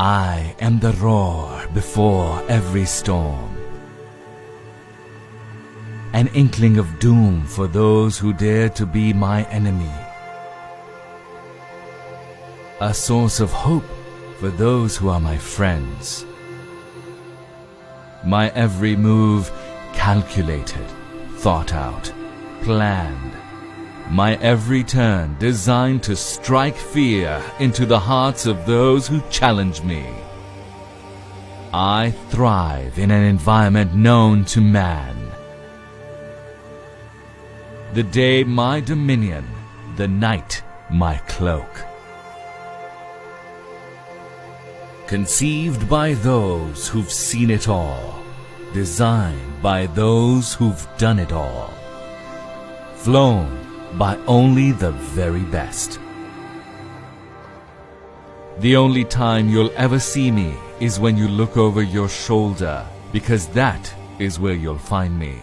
I am the roar before every storm, an inkling of doom for those who dare to be my enemy, a source of hope for those who are my friends. My every move calculated, thought out, planned. My every turn designed to strike fear into the hearts of those who challenge me. I thrive in an environment known to man. The day my dominion, the night my cloak. Conceived by those who've seen it all, designed by those who've done it all, flown by only the very best. The only time you'll ever see me is when you look over your shoulder, because that is where you'll find me.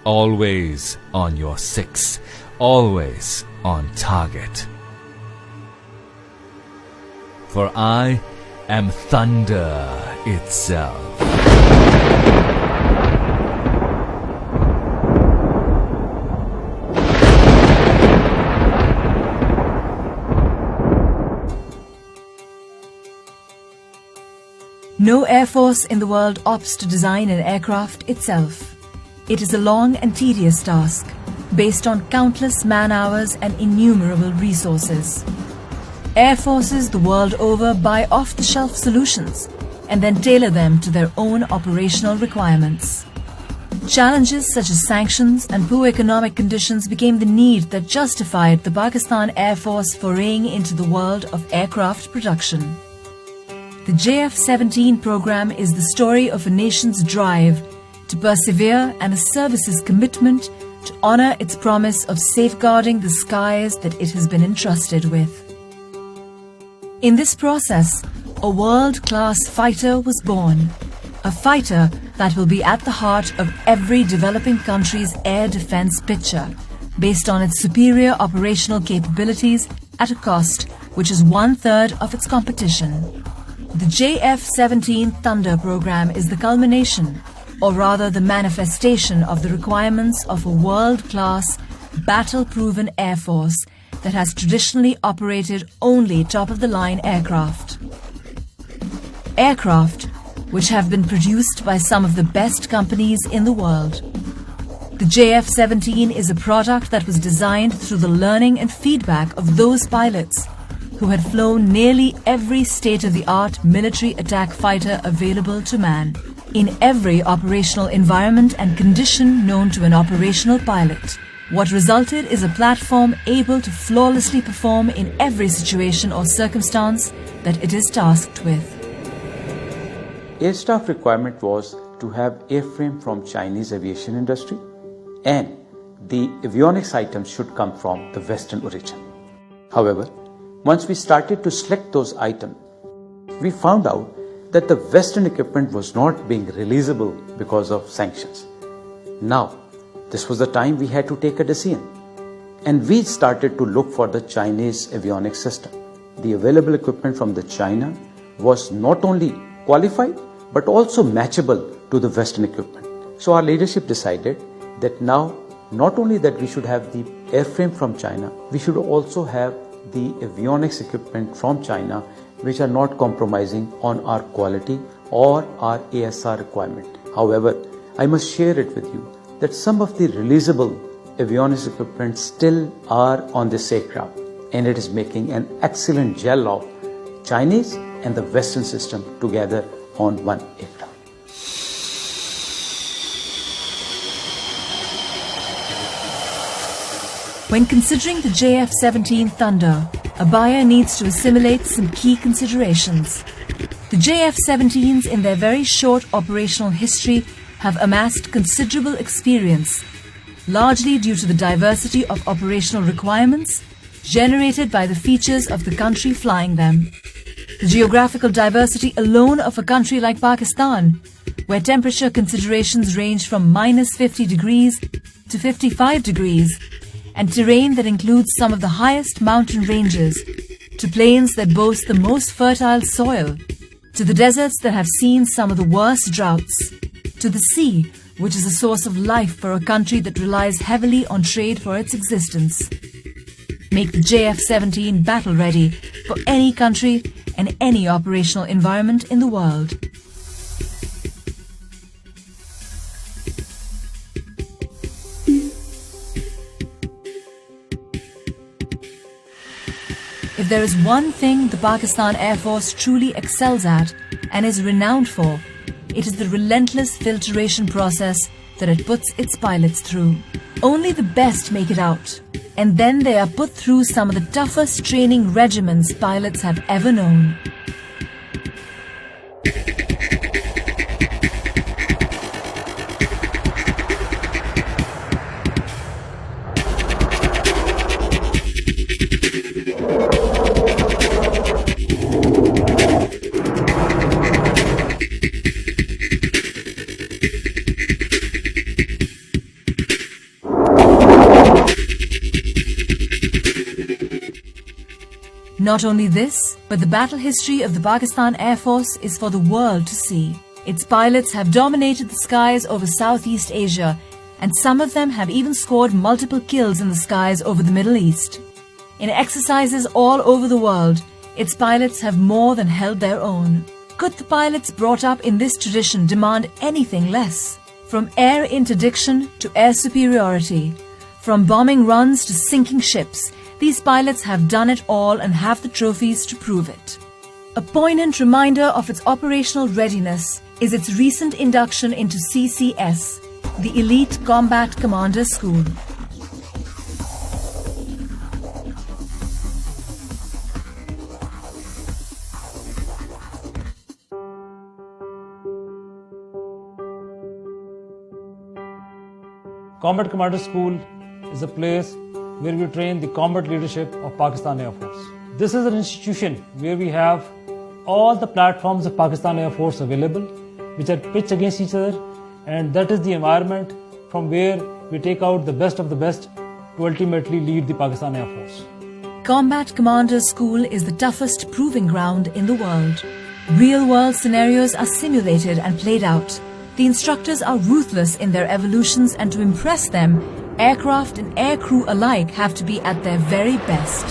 Always on your six, always on target. For I am thunder itself. No air force in the world opts to design an aircraft itself. It is a long and tedious task, based on countless man-hours and innumerable resources. Air forces the world over buy off-the-shelf solutions and then tailor them to their own operational requirements. Challenges such as sanctions and poor economic conditions became the need that justified the Pakistan Air Force foraying into the world of aircraft production. The JF-17 program is the story of a nation's drive to persevere and a service's commitment to honor its promise of safeguarding the skies that it has been entrusted with. In this process, a world-class fighter was born, a fighter that will be at the heart of every developing country's air defense picture, based on its superior operational capabilities at a cost which is 1/3 of its competition. The JF-17 Thunder program is the culmination, or rather the manifestation of the requirements of a world-class, battle-proven air force that has traditionally operated only top-of-the-line aircraft. Aircraft which have been produced by some of the best companies in the world. The JF-17 is a product that was designed through the learning and feedback of those pilots who had flown nearly every state-of-the-art military attack fighter available to man, in every operational environment and condition known to an operational pilot. What resulted is a platform able to flawlessly perform in every situation or circumstance that it is tasked with. Air staff requirement was to have airframe from Chinese aviation industry, and the avionics items should come from the Western origin. However, once we started to select those items, we found out that the Western equipment was not being releasable because of sanctions. Now, this was the time we had to take a decision, and we started to look for the Chinese avionics system. The available equipment from the China was not only qualified but also matchable to the Western equipment. So our leadership decided that now not only that we should have the airframe from China, we should also have the avionics equipment from China, which are not compromising on our quality or our ASR requirement. However, I must share it with you that some of the releasable avionics equipment still are on this aircraft, and it is making an excellent gel of Chinese and the Western system together on one aircraft. When considering the JF-17 Thunder, a buyer needs to assimilate some key considerations. The JF-17s in their very short operational history have amassed considerable experience, largely due to the diversity of operational requirements generated by the features of the country flying them. The geographical diversity alone of a country like Pakistan, where temperature considerations range from -50 degrees to 55 degrees, and terrain that includes some of the highest mountain ranges, to plains that boast the most fertile soil, to the deserts that have seen some of the worst droughts, to the sea, which is a source of life for a country that relies heavily on trade for its existence. Make the JF-17 battle-ready for any country and any operational environment in the world. If there is one thing the Pakistan Air Force truly excels at and is renowned for, it is the relentless filtration process that it puts its pilots through. Only the best make it out, and then they are put through some of the toughest training regimens pilots have ever known. Not only this, but the battle history of the Pakistan Air Force is for the world to see. Its pilots have dominated the skies over Southeast Asia, and some of them have even scored multiple kills in the skies over the Middle East. In exercises all over the world, its pilots have more than held their own. Could the pilots brought up in this tradition demand anything less? From air interdiction to air superiority, from bombing runs to sinking ships, these pilots have done it all and have the trophies to prove it. A poignant reminder of its operational readiness is its recent induction into CCS, the Elite Combat Commander School. Combat Commander School is a place where we train the combat leadership of Pakistan Air Force. This is an institution where we have all the platforms of Pakistan Air Force available, which are pitched against each other, and that is the environment from where we take out the best of the best to ultimately lead the Pakistan Air Force. Combat Commander School is the toughest proving ground in the world. Real-world scenarios are simulated and played out. The instructors are ruthless in their evolutions, and to impress them, aircraft and aircrew alike have to be at their very best.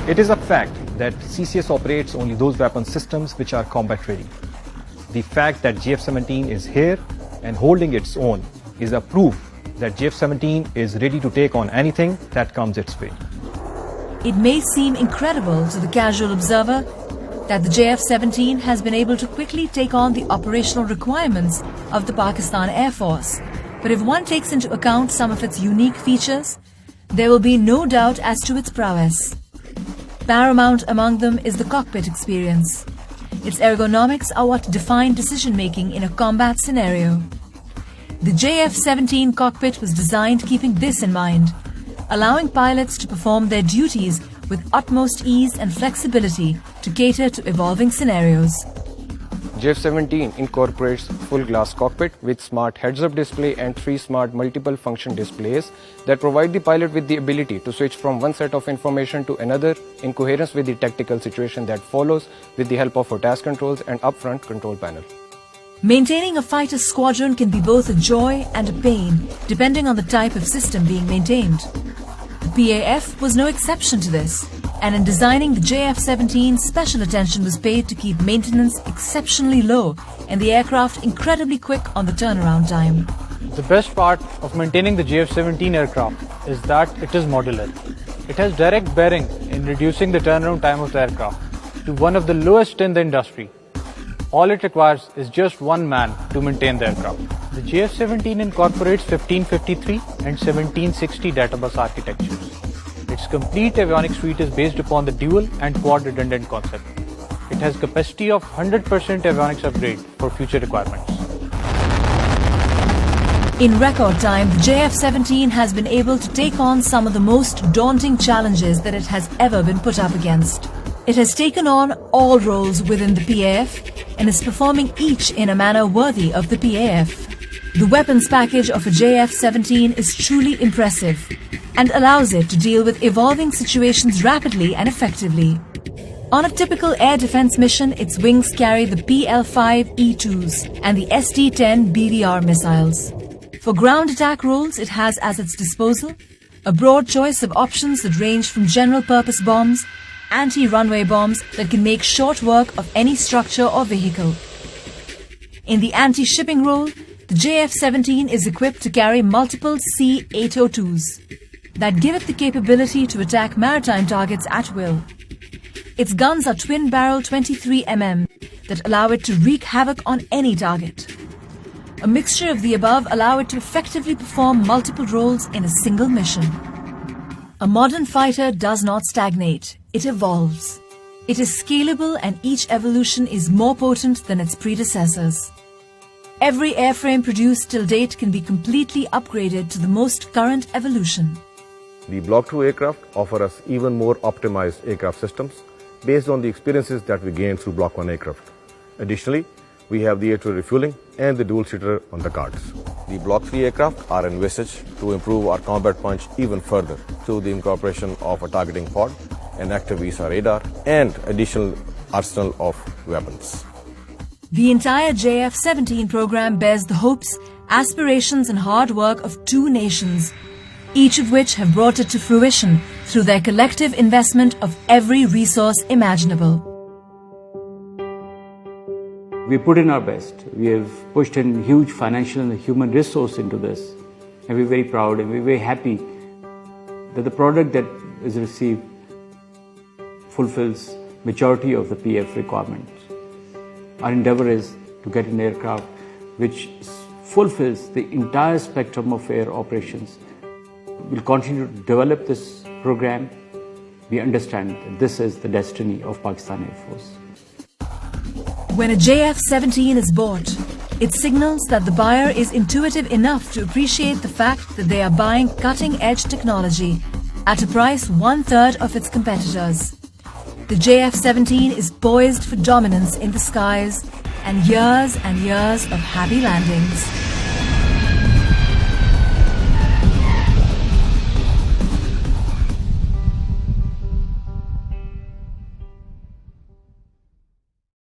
It is a fact that CCS operates only those weapon systems which are combat ready. The fact that JF-17 is here and holding its own is a proof that JF-17 is ready to take on anything that comes its way. It may seem incredible to the casual observer that the JF-17 has been able to quickly take on the operational requirements of the Pakistan Air Force. But if one takes into account some of its unique features, there will be no doubt as to its prowess. Paramount among them is the cockpit experience. Its ergonomics are what define decision-making in a combat scenario. The JF-17 cockpit was designed keeping this in mind, allowing pilots to perform their duties with utmost ease and flexibility to cater to evolving scenarios. JF-17 incorporates full glass cockpit with smart heads-up display and 3 smart multiple function displays that provide the pilot with the ability to switch from one set of information to another in coherence with the tactical situation that follows with the help of task controls and upfront control panel. Maintaining a fighter squadron can be both a joy and a pain, depending on the type of system being maintained. The PAF was no exception to this, and in designing the JF-17, special attention was paid to keep maintenance exceptionally low and the aircraft incredibly quick on the turnaround time. The best part of maintaining the JF-17 aircraft is that it is modular. It has direct bearing in reducing the turnaround time of the aircraft to one of the lowest in the industry. All it requires is just one man to maintain the aircraft. The JF-17 incorporates 1553 and 1760 databus architectures. Its complete avionics suite is based upon the dual and quad redundant concept. It has capacity of 100% avionics upgrade for future requirements. In record time, the JF-17 has been able to take on some of the most daunting challenges that it has ever been put up against. It has taken on all roles within the PAF and is performing each in a manner worthy of the PAF. The weapons package of a JF-17 is truly impressive. and allows it to deal with evolving situations rapidly and effectively. On a typical air defense mission, its wings carry the PL-5E2s and the SD-10 BDR missiles. For ground attack roles, it has as its disposal a broad choice of options that range from general-purpose bombs, anti-runway bombs that can make short work of any structure or vehicle. In the anti-shipping role, the JF-17 is equipped to carry multiple C-802s that give it the capability to attack maritime targets at will. Its guns are twin-barrel 23mm that allow it to wreak havoc on any target. A mixture of the above allow it to effectively perform multiple roles in a single mission. A modern fighter does not stagnate, it evolves. It is scalable and each evolution is more potent than its predecessors. Every airframe produced till date can be completely upgraded to the most current evolution. The Block 2 aircraft offer us even more optimized aircraft systems based on the experiences that we gained through Block 1 aircraft. Additionally, we have the air-to-air refueling and the dual-seater on the cards. The Block 3 aircraft are envisaged to improve our combat punch even further through the incorporation of a targeting pod, an active VISA radar, and additional arsenal of weapons. The entire JF-17 program bears the hopes, aspirations and hard work of two nations, each of which have brought it to fruition through their collective investment of every resource imaginable. We put in our best. We have pushed in huge financial and human resource into this. And we're very proud and we're very happy that the product that is received fulfills majority of the PF requirements. Our endeavor is to get an aircraft which fulfills the entire spectrum of air operations. We'll continue to develop this program. We understand that this is the destiny of Pakistan Air Force. When a JF-17 is bought, it signals that the buyer is intuitive enough to appreciate the fact that they are buying cutting-edge technology at a price 1/3 of its competitors. The JF-17 is poised for dominance in the skies and years of happy landings.